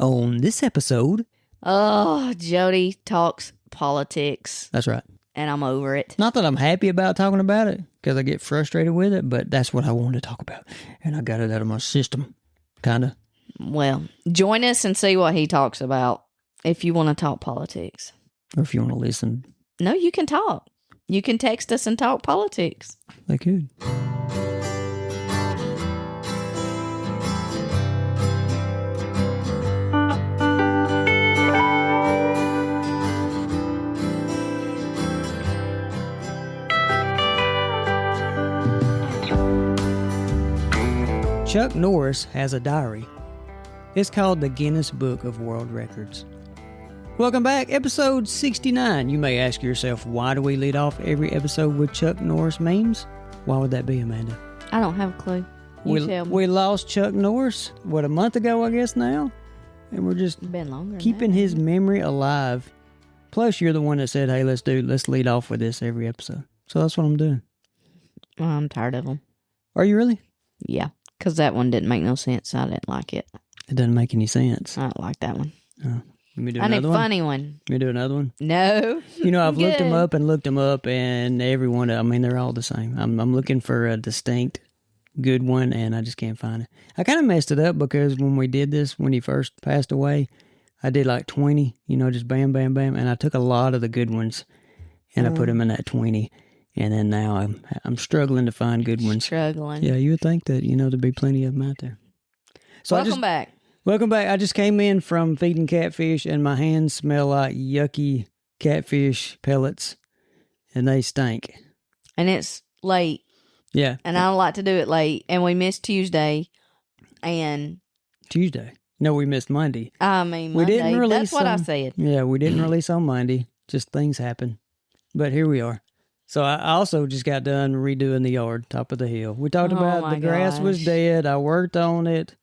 On this episode... Oh, Jody talks politics. That's right. And I'm over it. Not that I'm happy about talking about it, because I get frustrated with it, but that's what I wanted to talk about. And I got it out of my system, kind of. Well, join us and see what he talks about if you want to talk politics. Or if you want to listen. No, you can talk. You can text us and talk politics. They could. Chuck Norris has a diary. It's called the Guinness Book of World Records. Welcome back, episode 69. You may ask yourself, why do we lead off every episode with Chuck Norris memes? Why would that be, Amanda? I don't have a clue. You tell me. We lost Chuck Norris, a month ago, I guess now? And we're just been longer keeping his memory alive. Plus, you're the one that said, hey, let's lead off with this every episode. So that's what I'm doing. Well, I'm tired of them. Are you really? Yeah, because that one didn't make no sense. I didn't like it. It doesn't make any sense. I don't like that one. Oh. Let me do I need a one? funny one. Let me do another one? No. You know, I've looked them up, and every one, they're all the same. I'm looking for a distinct good one, and I just can't find it. I kind of messed it up because when we did this, when he first passed away, I did like 20, just bam, bam, bam, and I took a lot of the good ones, and I put them in that 20, and then now I'm struggling to find good ones. Struggling. Yeah, you would think that, there'd be plenty of them out there. So Welcome back. Welcome back. I just came in from feeding catfish, and my hands smell like yucky catfish pellets, and they stink. And it's late. Yeah. And I don't like to do it late. And we missed Tuesday. And Tuesday? No, we missed Monday. Monday. We didn't release. That's what I said. Yeah, we didn't release on Monday. Just things happen. But here we are. So I also just got done redoing the yard, top of the hill. We talked about the grass was dead. I worked on it.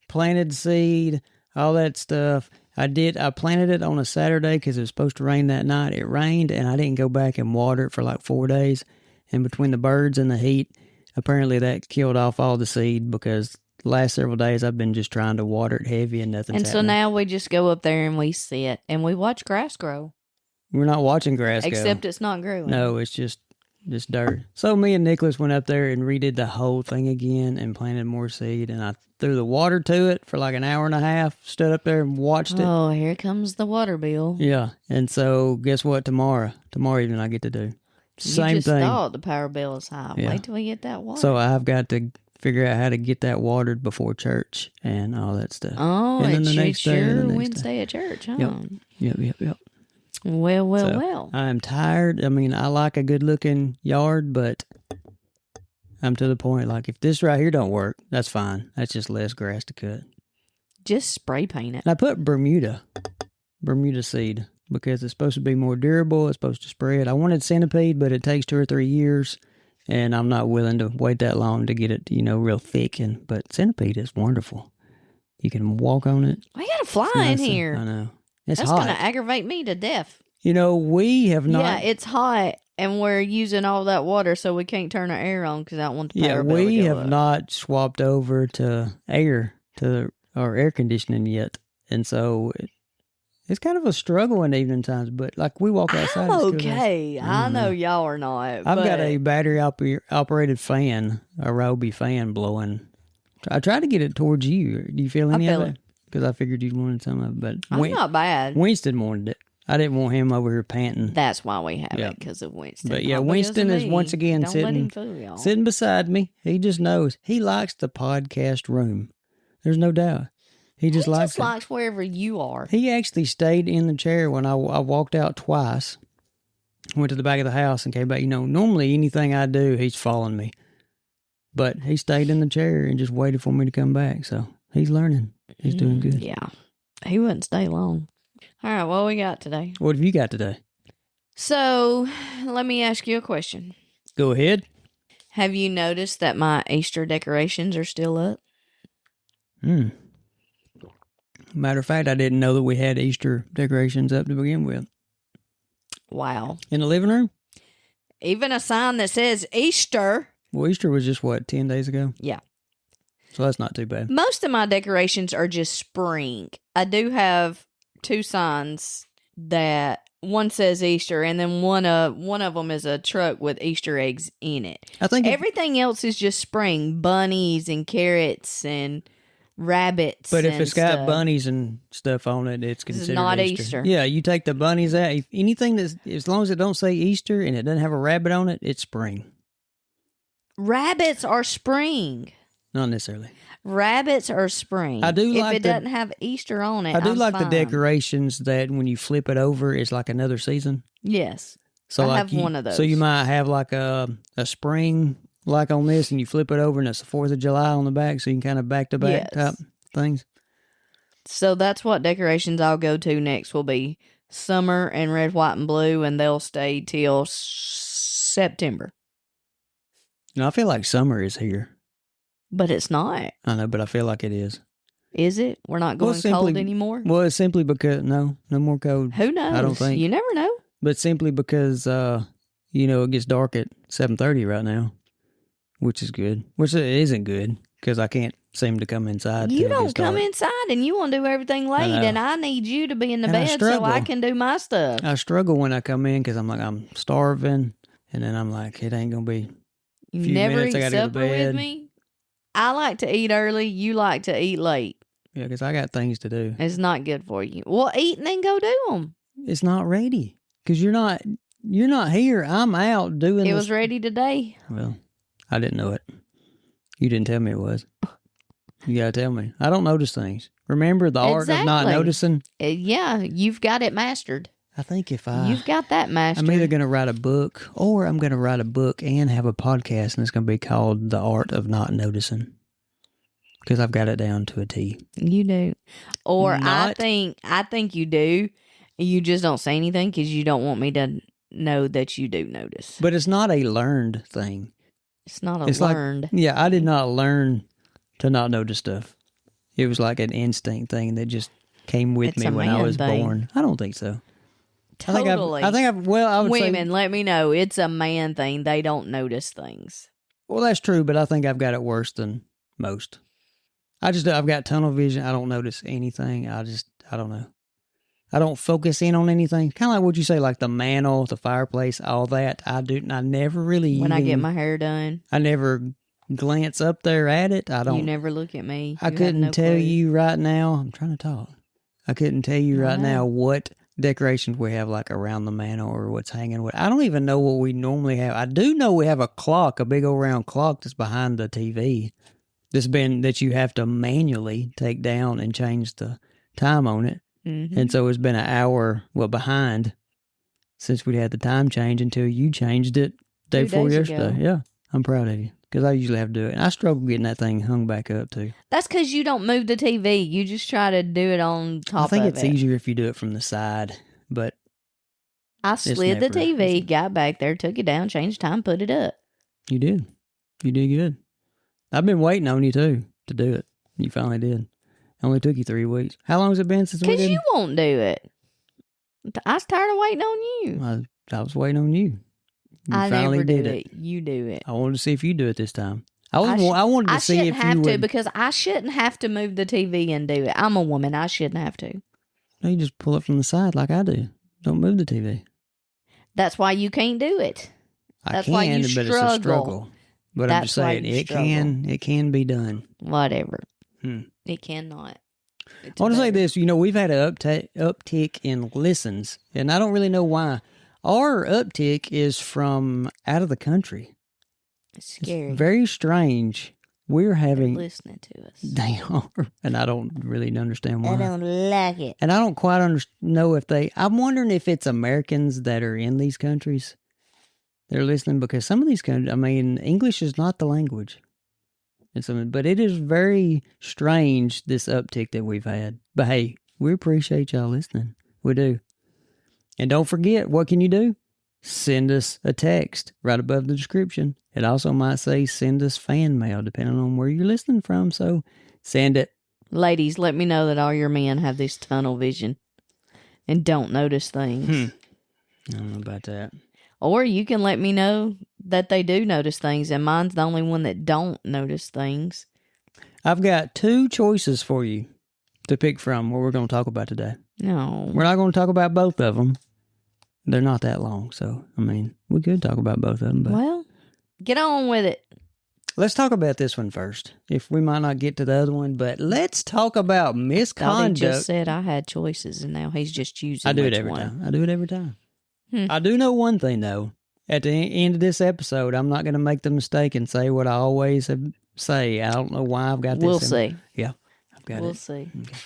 Planted seed, all that stuff. I planted it on a Saturday because it was supposed to rain that night. It rained, and I didn't go back and water it for like 4 days. And between the birds and the heat, apparently that killed off all the seed because the last several days I've been just trying to water it heavy and nothing's happening. So now we just go up there and we sit and we watch grass grow. We're not watching grass grow. Except it's not growing. No, it's just dirt. So me and Nicholas went up there and redid the whole thing again and planted more seed, and I threw the water to it for like an hour and a half, stood up there and watched it. Oh, here comes the water bill. Yeah, and so guess what? Tomorrow evening I get to do same you just thing. Thought the power bill is high. Yeah. Wait till we get that water. So I've got to figure out how to get that watered before church and all that stuff. Oh, and then it's your Wednesday at church, huh? Yep. Well. I'm tired. I mean, I like a good-looking yard, but I'm to the point, like, if this right here don't work, that's fine. That's just less grass to cut. Just spray paint it. And I put Bermuda seed, because it's supposed to be more durable. It's supposed to spread. I wanted centipede, but it takes 2 or 3 years, and I'm not willing to wait that long to get it, real thick. But centipede is wonderful. You can walk on it. We got a fly in here. I know. It's That's hot. going to aggravate me to death. We have not. Yeah, it's hot, and we're using all that water, so we can't turn our air on because I don't want the power bill to we go have up. not swapped over to our air conditioning yet, and so it's kind of a struggle in the evening times. But like we walk outside. I'm okay. I know y'all are not. I've got a battery operated fan, a Ryobi fan blowing. I tried to get it towards you. Do you feel any of it? Because I figured you wanted some of it, but I'm not bad. Winston wanted it. I didn't want him over here panting. That's why we have it, because of Winston. But yeah, Winston is once again sitting beside me. He just knows. He likes the podcast room. There's no doubt. He just likes wherever you are. He actually stayed in the chair when I walked out twice. Went to the back of the house and came back. Normally anything I do, he's following me. But he stayed in the chair and just waited for me to come back. So he's learning. He's doing good. Yeah. He wouldn't stay long. All right, what we got today? What have you got today? So, let me ask you a question. Go ahead. Have you noticed that my Easter decorations are still up? Matter of fact, I didn't know that we had Easter decorations up to begin with. Wow. In the living room? Even a sign that says Easter. Well, Easter was just, 10 days ago? Yeah. So that's not too bad. Most of my decorations are just spring. I do have 2 signs that one says Easter, and then one of them is a truck with Easter eggs in it. I think everything else is just spring, bunnies and carrots and rabbits. But if it's got bunnies and stuff on it, it's considered not Easter. Yeah, you take the bunnies out. Anything that's, as long as it don't say Easter and it doesn't have a rabbit on it, it's spring. Rabbits are spring. Not necessarily. Rabbits are spring. I do if it doesn't have Easter on it, I do I'm like fine. the decorations that when you flip it over, it's like another season. Yes. So I have one of those. So you might have like a spring like on this, and you flip it over, and it's the 4th of July on the back, so you can kind of back-to-back type things. So that's what decorations I'll go to next will be summer and red, white, and blue, and they'll stay till September. No, I feel like summer is here. But it's not. I know, but I feel like it is. Is it? We're not going cold anymore? Well, it's simply because, no more cold. Who knows? I don't think. You never know. But simply because, it gets dark at 7:30 right now, which is good. Which it isn't good, because I can't seem to come inside. You don't come inside, and you want to do everything late, and I need you to be in the bed so I can do my stuff. I struggle when I come in, because I'm like, I'm starving, and then I'm like, it ain't going to be a few never minutes, eat I gotta go to supper bed. with me? I like to eat early. You like to eat late. Yeah, because I got things to do. It's not good for you. Well, eat and then go do them. It's not ready, because you're not here. I'm out doing It was ready today. Well, I didn't know it. You didn't tell me it was. You got to tell me. I don't notice things. Remember the art of not noticing? Yeah, you've got it mastered. I think you've got that mastered. I'm either going to write a book, or I'm going to write a book and have a podcast, and it's going to be called The Art of Not Noticing. Because I've got it down to a T. You do. Or I think you do. You just don't say anything because you don't want me to know that you do notice. But it's not a learned thing. It's not learned. I did not learn to not notice stuff. It was like an instinct thing that just came with me when I was born. I don't think so. Totally. I would say... Women, let me know. It's a man thing. They don't notice things. Well, that's true, but I think I've got it worse than most. I've got tunnel vision. I don't notice anything. I don't know. I don't focus in on anything. Kind of like what you say, like the mantle, the fireplace, all that. I never really... When I get my hair done. I never glance up there at it. I don't... You never look at me. I couldn't tell you right now. I'm trying to talk. I couldn't tell you right now what decorations we have like around the mantle or what's hanging. I don't even know what we normally have. I do know we have a clock, a big old round clock that's behind the TV that you have to manually take down and change the time on it. Mm-hmm. And so it's been an hour behind since we had the time change until you changed it day before yesterday. Ago. Yeah, I'm proud of you because I usually have to do it. And I struggle getting that thing hung back up too. That's because you don't move the TV. You just try to do it on top of it. I think it's easier if you do it from the side, but I slid the TV, got back there, took it down, changed time, put it up. You did. You did good. I've been waiting on you too to do it. You finally did. It only took you 3 weeks. How long has it been since we did? Because you won't do it. I was tired of waiting on you. I was waiting on you. I never do it. You do it. I wanted to see if you do it this time. I wanted to see if you would. I shouldn't have to because I shouldn't have to move the TV and do it. I'm a woman. I shouldn't have to. No, you just pull it from the side like I do. Don't move the TV. That's why you can't do it. That's why you struggle. But it's a struggle. But I'm just saying, it can be done. Whatever. It cannot. I want to say this. We've had an uptick in listens, and I don't really know why. Our uptick is from out of the country. It's scary. It's very strange. They're listening to us. They are, and I don't really understand why. I don't like it. And I don't quite know if I'm wondering if it's Americans that are in these countries. They're listening because some of these countries, English is not the language. But it is very strange, this uptick that we've had. But hey, we appreciate y'all listening. We do. And don't forget, what can you do? Send us a text right above the description. It also might say send us fan mail, depending on where you're listening from. So send it. Ladies, let me know that all your men have this tunnel vision and don't notice things. I don't know about that. Or you can let me know that they do notice things, and mine's the only one that don't notice things. I've got 2 choices for you to pick from what we're going to talk about today. No. We're not going to talk about both of them. They're not that long, so, I mean, we could talk about both of them. But well, get on with it. let's talk about this one first. If we might not get to the other one, but let's talk about misconduct. He just said I had choices, and now he's just choosing I do it which every one. time. I do it every time. Hmm. I do know one thing, though. At the end of this episode, I'm not going to make the mistake and say what I always say. I don't know why I've got this. We'll see. Yeah, I've got it. We'll see. Okay.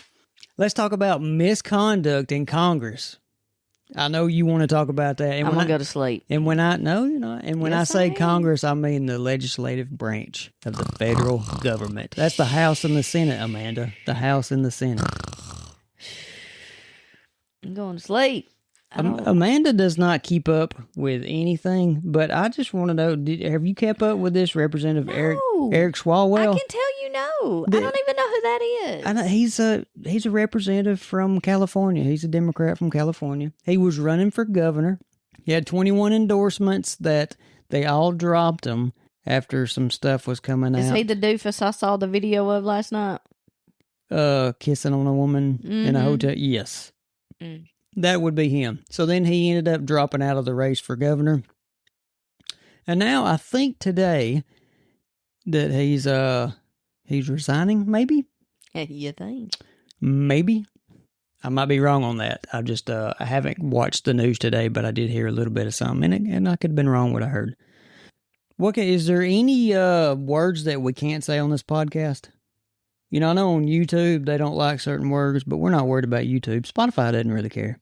Let's talk about misconduct in Congress. I know you want to talk about that. And I'm going to go to sleep. And when I Yes, say I am. Congress, I mean the legislative branch of the federal government. That's the House and the Senate, Amanda. The House and the Senate. I'm going to sleep. Amanda does not keep up with anything, but I just want to know, have you kept up with this Representative Eric Swalwell? I can tell you no. I don't even know who that is. I know, he's a representative from California. He's a Democrat from California. He was running for governor. He had 21 endorsements that they all dropped him after some stuff was coming out. Is he the doofus I saw the video of last night? Kissing on a woman in a hotel? Yes. Mm. That would be him. So then he ended up dropping out of the race for governor. And now I think today that he's resigning, maybe? You think? Maybe. I might be wrong on that. I haven't watched the news today, but I did hear a little bit of something, and I could have been wrong what I heard. Okay, is there any words that we can't say on this podcast? You know, I know on YouTube they don't like certain words, but we're not worried about YouTube. Spotify doesn't really care.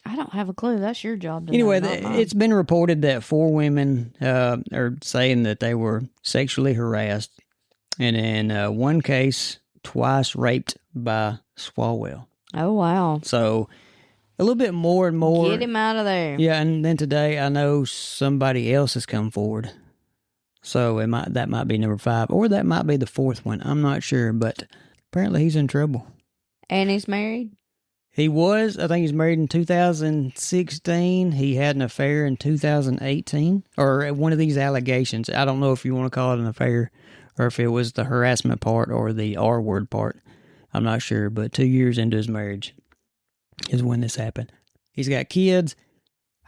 I don't have a clue. That's your job to Anyway, know, not mine. it's been reported that 4 women are saying that they were sexually harassed, and in one case, twice raped by Swalwell. Oh, wow. So a little bit more and more. Get him out of there. Yeah, and then today I know somebody else has come forward. So that might be number 5, or that might be the 4th one. I'm not sure, but apparently he's in trouble. And he's married? He was. I think he's married in 2016. He had an affair in 2018, or one of these allegations. I don't know if you want to call it an affair, or if it was the harassment part or the R word part. I'm not sure, but 2 years into his marriage is when this happened. He's got kids.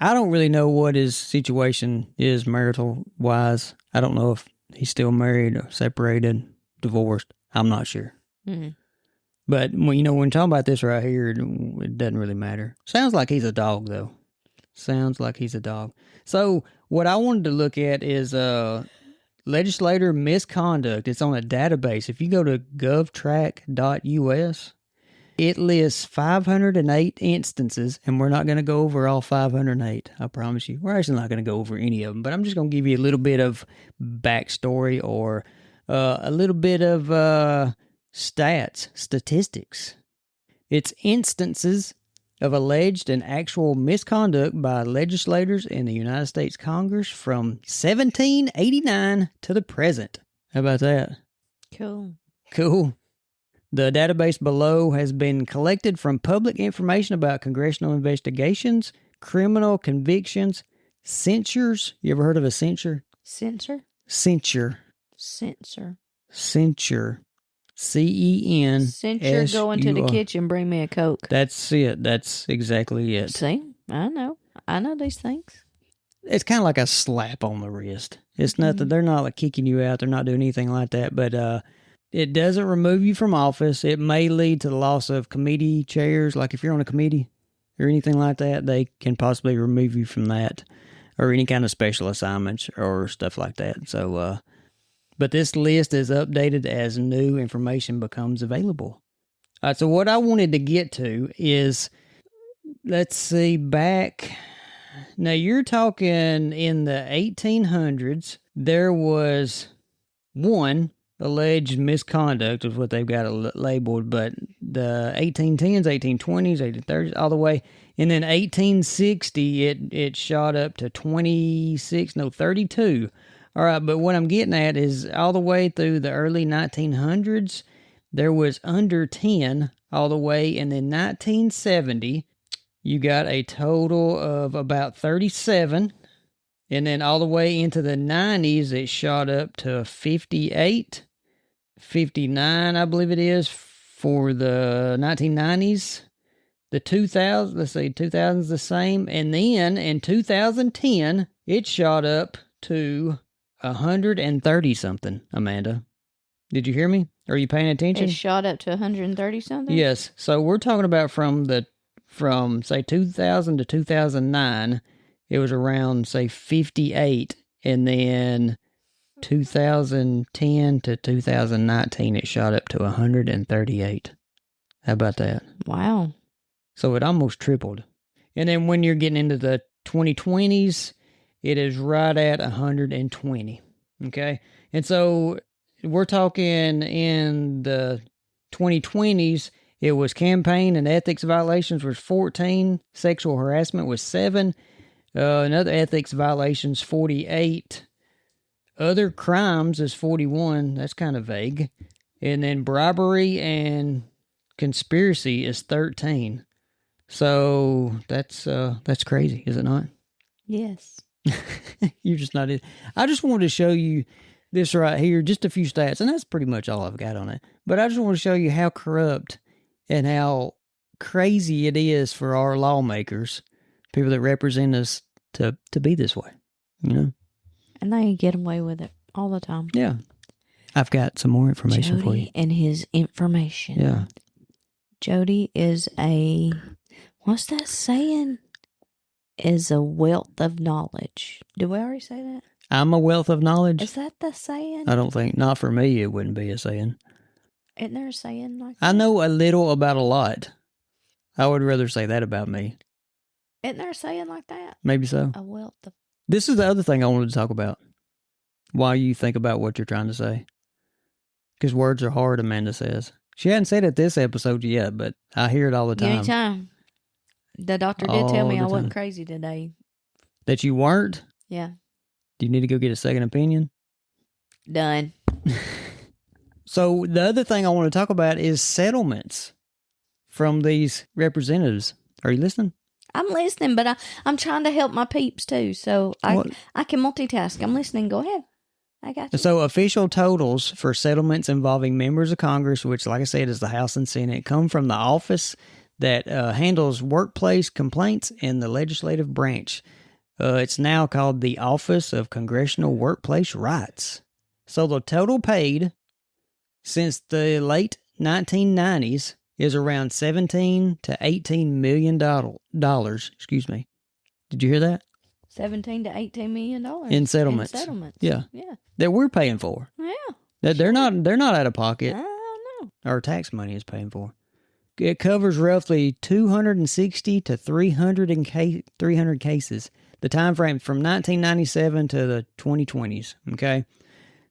I don't really know what his situation is marital-wise. I don't know if he's still married or separated, divorced. I'm not sure. Mm-hmm. But, when talking about this right here, it doesn't really matter. Sounds like he's a dog, though. Sounds like he's a dog. So, what I wanted to look at is legislator misconduct. It's on a database. If you go to GovTrack.us, it lists 508 instances, and we're not going to go over all 508, I promise you. We're actually not going to go over any of them, but I'm just going to give you a little bit of backstory or a little bit of statistics. It's instances of alleged and actual misconduct by legislators in the United States Congress from 1789 to the present. How about that? Cool. The database below has been collected from public information about congressional investigations, criminal convictions, censures. You ever heard of a censure? Censure? Censure. Censure. Censure. C-E-N. Censure, go into the kitchen, bring me a Coke. That's it. That's exactly it. See? I know these things. It's kind of like a slap on the wrist. It's nothing. They're not like kicking you out. They're not doing anything like that. But it doesn't remove you from office. It may lead to the loss of committee chairs. Like if you're on a committee or anything like that, they can possibly remove you from that or any kind of special assignments or stuff like that. So, but this list is updated as new information becomes available. All right, so what I wanted to get to is, let's see, back... Now, you're talking in the 1800s, there was one alleged misconduct is what they've got it labeled, but the 1810s, 1820s, 1830s, all the way. And then 1860, it shot up to 32. All right, but what I'm getting at is all the way through the early 1900s, there was under 10 all the way. And then 1970, you got a total of about 37. And then all the way into the 90s, it shot up to 58. 59, I believe it is, for the 1990s. The 2000s, let's see, 2000's the same. And then in 2010, it shot up to 130 something, Amanda. Did you hear me? Are you paying attention? It shot up to 130 something? Yes. So we're talking about from say 2000 to 2009, it was around say 58, and then 2010 to 2019 it shot up to 138. How about that? Wow. So it almost tripled. And then when you're getting into the 2020s, it is right at 120. Okay? And so we're talking in the 2020s, it was campaign and ethics violations was 14, sexual harassment was 7, another ethics violations 48, other crimes is 41, that's kind of vague, and then bribery and conspiracy is 13. So that's crazy, is it not? Yes. You're just not. I just wanted to show you this right here, just a few stats, and that's pretty much all I've got on it. But I just want to show you how corrupt and how crazy it is for our lawmakers, people that represent us, to be this way, you know? And they get away with it all the time. Yeah. I've got some more information for you. Jody and his information. Yeah. Jody is what's that saying? Is a wealth of knowledge. Did we already say that? I'm a wealth of knowledge? Is that the saying? I don't think. Not for me, it wouldn't be a saying. Isn't there a saying like that? I know a little about a lot. I would rather say that about me. Isn't there a saying like that? Maybe so. A wealth of... This is the other thing I wanted to talk about. While you think about what you're trying to say. Because words are hard, Amanda says. She hadn't said it this episode yet, but I hear it all the time. Anytime. The doctor did tell me I wasn't crazy today. That you weren't? Yeah. Do you need to go get a second opinion? Done. So the other thing I want to talk about is settlements from these representatives. Are you listening? I'm listening, but I'm trying to help my peeps too, so I can multitask. I'm listening. Go ahead. I got you. So official totals for settlements involving members of Congress, which, like I said, is the House and Senate, come from the office that handles workplace complaints in the legislative branch. It's now called the Office of Congressional Workplace Rights. So the total paid since the late 1990s is around $17 to $18 million. Excuse me. Did you hear that? $17 to $18 million in settlements. Yeah. That we're paying for. Yeah. That they're not out of pocket. I don't know. Our tax money is paying for. It covers roughly 260 to 300 cases. The time frame from 1997 to the 2020s. Okay.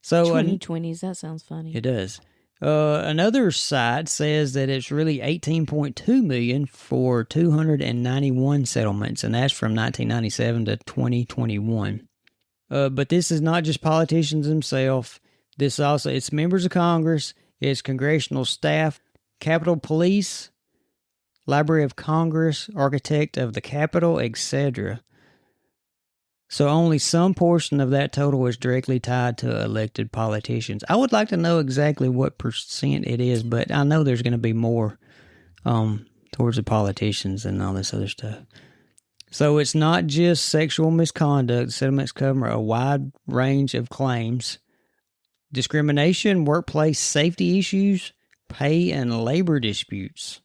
So 2020s, that sounds funny. It does. Another site says that it's really $18.2 million for 291 settlements, and that's from 1997 to 2021. But this is not just politicians themselves. This also, it's members of Congress, it's congressional staff, Capitol Police, Library of Congress, Architect of the Capitol, etc. So only some portion of that total is directly tied to elected politicians. I would like to know exactly what percent it is, but I know there's going to be more towards the politicians and all this other stuff. So it's not just sexual misconduct. Settlements cover a wide range of claims. Discrimination, workplace safety issues, pay and labor disputes.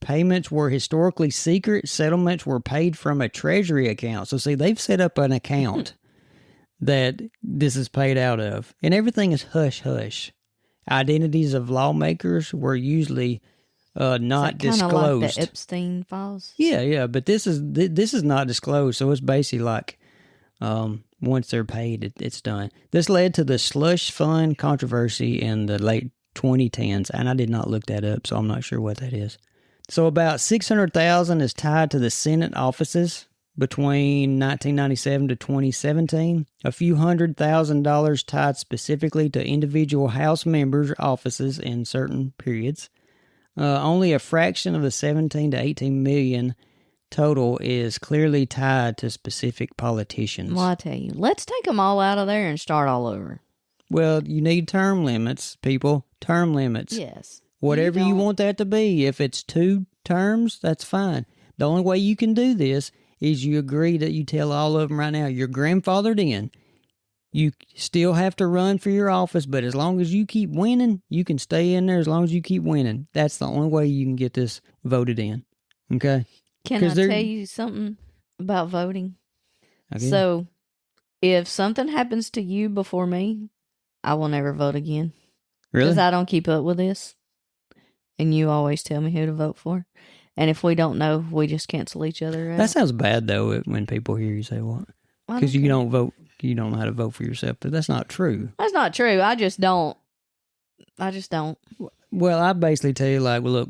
Payments were historically secret. Settlements were paid from a treasury account. So, see, they've set up an account that this is paid out of. And everything is hush-hush. Identities of lawmakers were usually not disclosed. Kind of like the Epstein files? Yeah. But this is not disclosed. So, it's basically like once they're paid, it's done. This led to the slush fund controversy in the late 2010s. And I did not look that up, so I'm not sure what that is. So about $600,000 is tied to the Senate offices between 1997 to 2017. A few $100,000 tied specifically to individual House members' offices in certain periods. Only a fraction of the 17 to 18 million total is clearly tied to specific politicians. Well, I tell you, let's take them all out of there and start all over. Well, you need term limits, people. Term limits. Yes. Whatever you want that to be. If it's 2 terms, that's fine. The only way you can do this is you agree that you tell all of them right now, you're grandfathered in. You still have to run for your office, but as long as you keep winning, you can stay in there as long as you keep winning. That's the only way you can get this voted in. Okay? Can I tell you something about voting? Okay. So, if something happens to you before me, I will never vote again. Really? Because I don't keep up with this. And you always tell me who to vote for. And if we don't know, we just cancel each other out. That sounds bad, though, when people hear you say what? Because you don't vote, you don't know how to vote for yourself. But that's not true. That's not true. I just don't. Well, I basically tell you, like, well, look,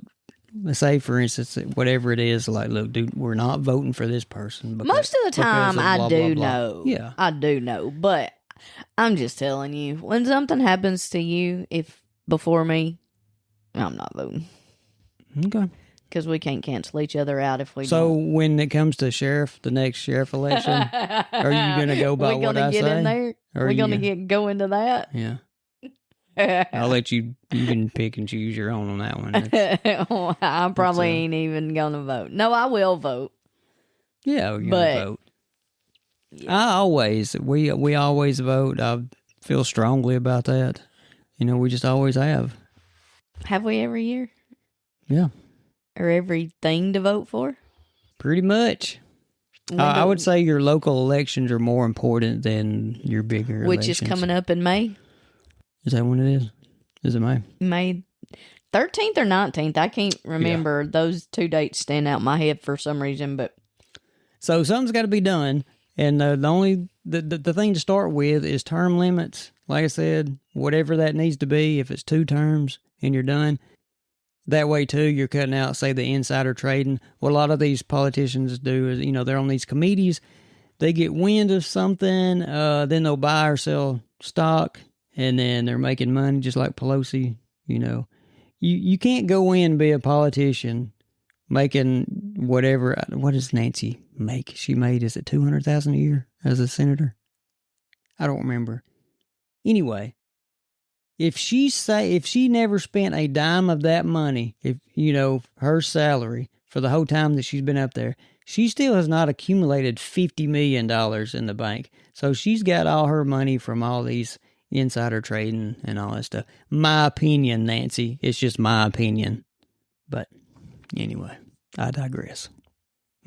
let's say, for instance, whatever it is, like, look, dude, we're not voting for this person. Most of the time, I do know. Yeah. I do know. But I'm just telling you, when something happens to you, if before me, I'm not voting. Okay. Because we can't cancel each other out if we So don't. when it comes to the next sheriff election, are you going to go by what I say? We're going to get in there? We're going to go into that? Yeah. I'll let you can pick and choose your own on that one. I probably ain't even going to vote. No, I will vote. Yeah, we're going to vote. Yeah. We always vote. I feel strongly about that. We just always have. Have we every year? Yeah. Or everything to vote for? Pretty much. I would say your local elections are more important than your bigger Which elections. is coming up in May. Is that when it is? Is it May? May 13th or 19th. I can't remember. Yeah. Those 2 dates stand out in my head for some reason. But so something's got to be done. And the thing to start with is term limits. Like I said, whatever that needs to be, if it's 2 terms and you're done. That way, too, you're cutting out, say, the insider trading. What a lot of these politicians do is, they're on these committees. They get wind of something, then they'll buy or sell stock, and then they're making money just like Pelosi, You can't go in and be a politician making whatever. What does Nancy make? She made, is it $200,000 a year as a senator? I don't remember. Anyway. If she never spent a dime of that money, her salary for the whole time that she's been up there, she still has not accumulated $50 million in the bank. So she's got all her money from all these insider trading and all that stuff. My opinion, Nancy. It's just my opinion. But anyway, I digress.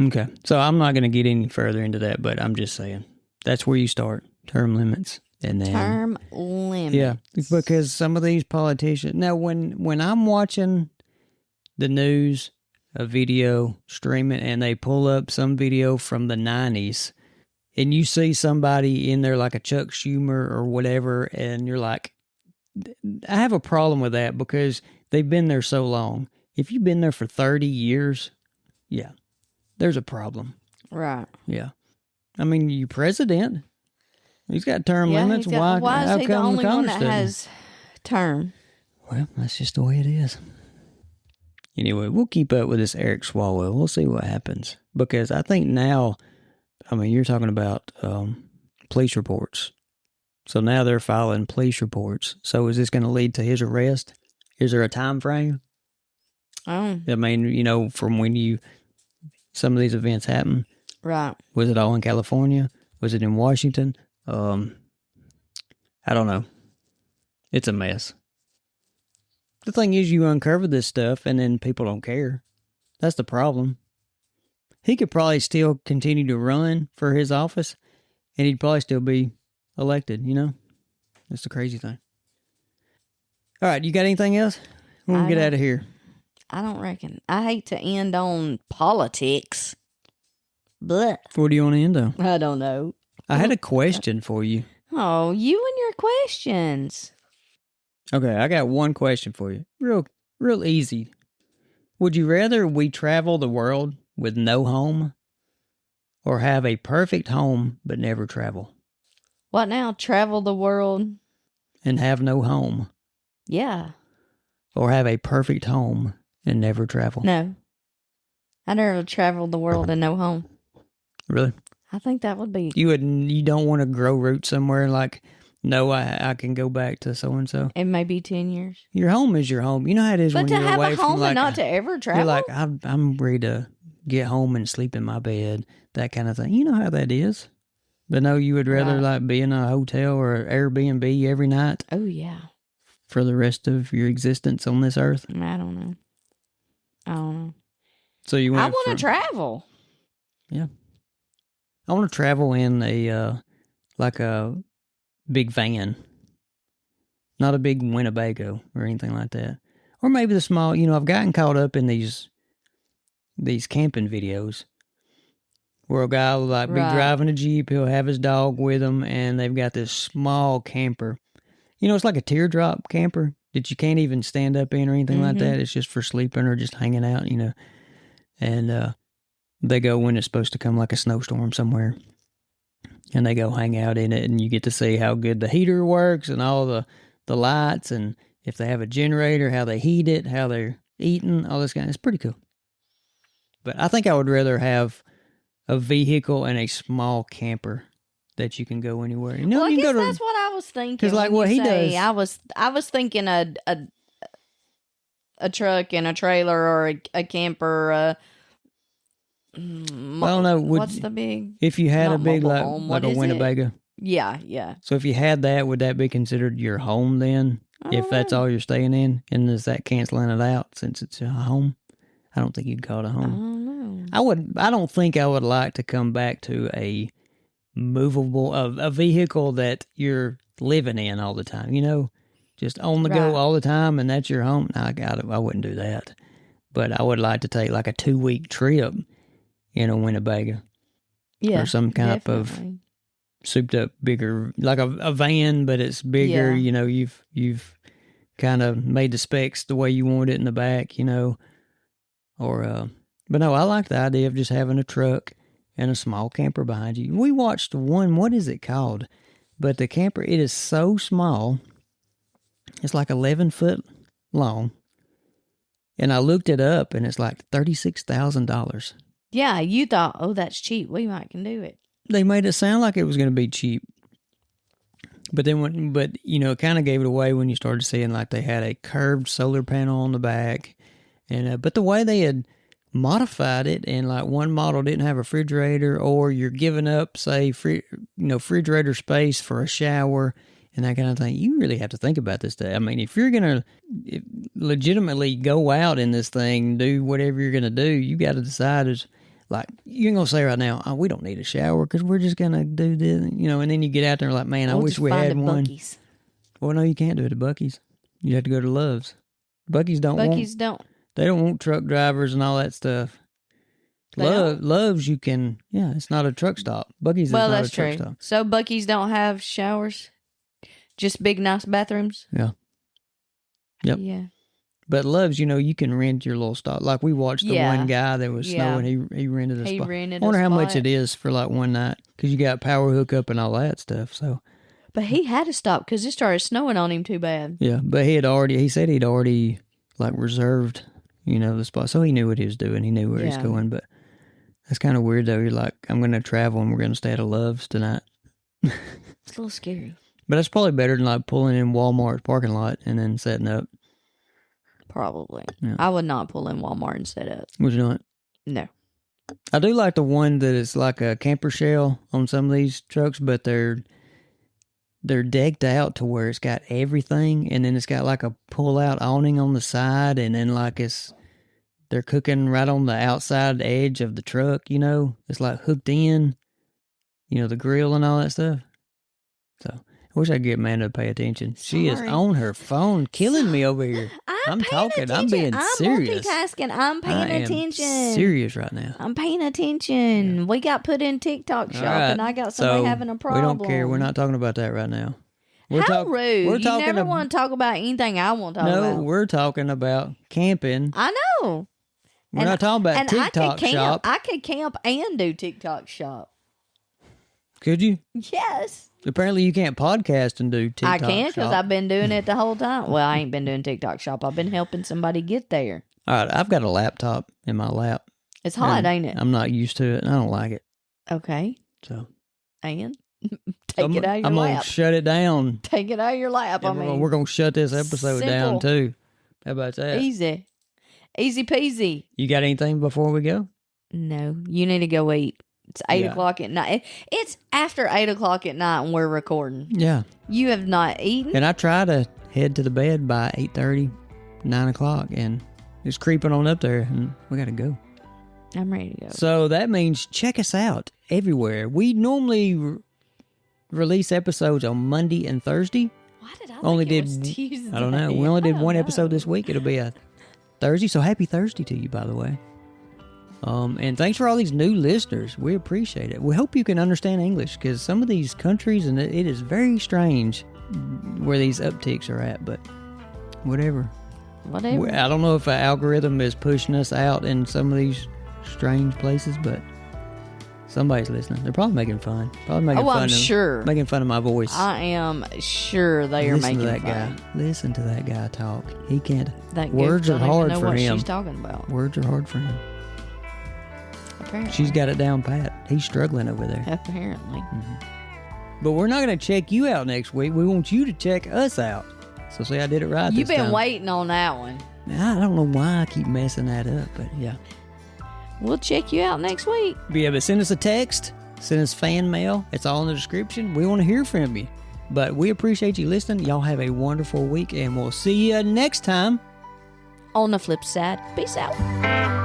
Okay. So I'm not going to get any further into that, but I'm just saying that's where you start. Term limits. And then, term limits. Yeah, because some of these politicians... Now, when I'm watching the news, a video, streaming, and they pull up some video from the 90s, and you see somebody in there like a Chuck Schumer or whatever, and you're like, I have a problem with that because they've been there so long. If you've been there for 30 years, yeah, there's a problem. Right. Yeah. I mean, you president... He's got term limits. Why is he the only one that has term? Well, that's just the way it is. Anyway, we'll keep up with this Eric Swalwell. We'll see what happens. Because I think now, you're talking about police reports. So now they're filing police reports. So is this going to lead to his arrest? Is there a time frame? Oh. From when some of these events happen. Right. Was it all in California? Was it in Washington? I don't know. It's a mess. The thing is, you uncover this stuff and then people don't care. That's the problem. He could probably still continue to run for his office and he'd probably still be elected, That's the crazy thing. All right, you got anything else? We'll get out of here. I don't reckon. I hate to end on politics. But what do you want to end on? I don't know. I had a question for you. Oh, you and your questions. Okay, I got one question for you. Real easy. Would you rather we travel the world with no home or have a perfect home but never travel? What now? Travel the world? And have no home? Yeah. Or have a perfect home and never travel? No. I'd rather travel the world and no home. Really? I think that would be... You don't want to grow roots somewhere like No, I can go back to so and so. It may be 10 years. Your home is your home. You know how it is But when to you're have away a from home like and not to ever travel? you're like I'm ready to get home and sleep in my bed, that kind of thing. You know how that is. But no, you would rather like be in a hotel or Airbnb every night. Oh yeah. For the rest of your existence on this earth. I don't know. So you went. I want to travel. Yeah. I want to travel in a like a big van, not a big Winnebago or anything like that, or maybe the small. I've gotten caught up in these camping videos where a guy will like be driving a Jeep, he'll have his dog with him, and they've got this small camper. It's like a teardrop camper that you can't even stand up in or anything like that. It's just for sleeping or just hanging out. And they go when it's supposed to come, like a snowstorm somewhere. And they go hang out in it, and you get to see how good the heater works and all the lights, and if they have a generator, how they heat it, how they're eating, all this kind of. It's pretty cool. But I think I would rather have a vehicle and a small camper that you can go anywhere. Well, I guess that's what I was thinking. Because like what he does, I was thinking a truck and a trailer or a camper. I don't know. What's the big? If you had a big like a Winnebago. Yeah. So if you had that, would that be considered your home then? If that's all you're staying in, and is that canceling it out since it's a home? I don't think you'd call it a home. I don't know. I don't think I would like to come back to a movable a vehicle that you're living in all the time. Just on the go all the time, and that's your home. No, I wouldn't do that. But I would like to take like a 2-week trip in a Winnebago. Yeah, or some kind of souped up bigger, like a van, but it's bigger. Yeah. You've kind of made the specs the way you want it in the back, but no, I like the idea of just having a truck and a small camper behind you. We watched one, what is it called? But the camper, it is so small. It's like 11 foot long. And I looked it up, and it's like $36,000. Yeah, you thought, oh, that's cheap. We might can do it. They made it sound like it was going to be cheap. But then, it kind of gave it away when you started seeing like they had a curved solar panel on the back. And but the way they had modified it, and like one model didn't have a refrigerator, or you're giving up, say, refrigerator space for a shower and that kind of thing. You really have to think about this day. I mean, if you're going to legitimately go out in this thing, do whatever you're going to do, you got to decide is like, you ain't going to say right now, oh, we don't need a shower because we're just going to do this, and then you get out there like, man, I wish we had one. Buc-ee's. Well, no, you can't do it at Buc-ee's. You have to go to Love's. Buc-ee's don't. They don't want truck drivers and all that stuff. Love's you can, it's not a truck stop. Buc-ee's is not a truck stop. So Buc-ee's don't have showers? Just big, nice bathrooms? Yeah. Yep. Yeah. But Love's, you can rent your little stop. Like we watched the one guy that was snowing, he rented a spot. I wonder how much it is for like one night, because you got power hookup and all that stuff. So. But he had to stop because it started snowing on him too bad. Yeah, but he said he'd already like reserved, the spot. So he knew what he was doing. He knew where he's going. But that's kind of weird though. You're like, I'm going to travel and we're going to stay at a Love's tonight. It's a little scary. But that's probably better than like pulling in Walmart's parking lot and then setting up. Probably. Yeah. I would not pull in Walmart and set up. Would you not? No. I do like the one that is like a camper shell on some of these trucks, but they're decked out to where it's got everything, and then it's got like a pull-out awning on the side, and then like they're cooking right on the outside edge of the truck, It's like hooked in, the grill and all that stuff. So I wish I could get Amanda to pay attention. She is on her phone, killing me over here. I'm talking. Attention. I'm being serious. I'm multitasking. I'm paying attention. Serious right now. I'm paying attention. Yeah. We got put in TikTok shop, and I got somebody having a problem. We don't care. We're not talking about that right now. How rude. You never want to talk about anything I want to talk about. No, we're talking about camping. I know. We're not talking about TikTok shop. I could camp and do TikTok shop. Could you? Yes. Apparently you can't podcast and do TikTok shop. I can because I've been doing it the whole time. Well, I ain't been doing TikTok shop. I've been helping somebody get there. All right, I've got a laptop in my lap. It's hot, ain't it? I'm not used to it, and I don't like it. Okay. So. And? Take it out of your I'm lap. going to shut it down. Take it out of your lap. We're going to shut this episode down, too. How about that? Easy. Easy peasy. You got anything before we go? No. You need to go eat. It's 8 o'clock at night. It's after 8 o'clock at night and we're recording. Yeah. You have not eaten? And I try to head to the bed by 8:30, 9 o'clock, and it's creeping on up there, and we got to go. I'm ready to go. So that means check us out everywhere. We normally release episodes on Monday and Thursday. Why did I think it was Tuesday? I don't know. We only did one episode this week. It'll be a Thursday. So happy Thursday to you, by the way. And thanks for all these new listeners. We appreciate it. We hope you can understand English because some of these countries, and it is very strange where these upticks are at, but whatever. I don't know if an algorithm is pushing us out in some of these strange places, but somebody's listening. They're probably making fun. I'm sure. Making fun of my voice. I am sure they are making fun. Guy. Listen to that guy talk. He can't. That words are hard for him. She's talking about. Words are hard for him. Apparently. She's got it down pat. He's struggling over there. Apparently. Mm-hmm. But we're not going to check you out next week. We want you to check us out. So see, I did it right You've this time. been waiting on that one. I don't know why I keep messing that up, but yeah. We'll check you out next week. Yeah, but send us a text. Send us fan mail. It's all in the description. We want to hear from you. But we appreciate you listening. Y'all have a wonderful week, and we'll see you next time. On the flip side, peace out.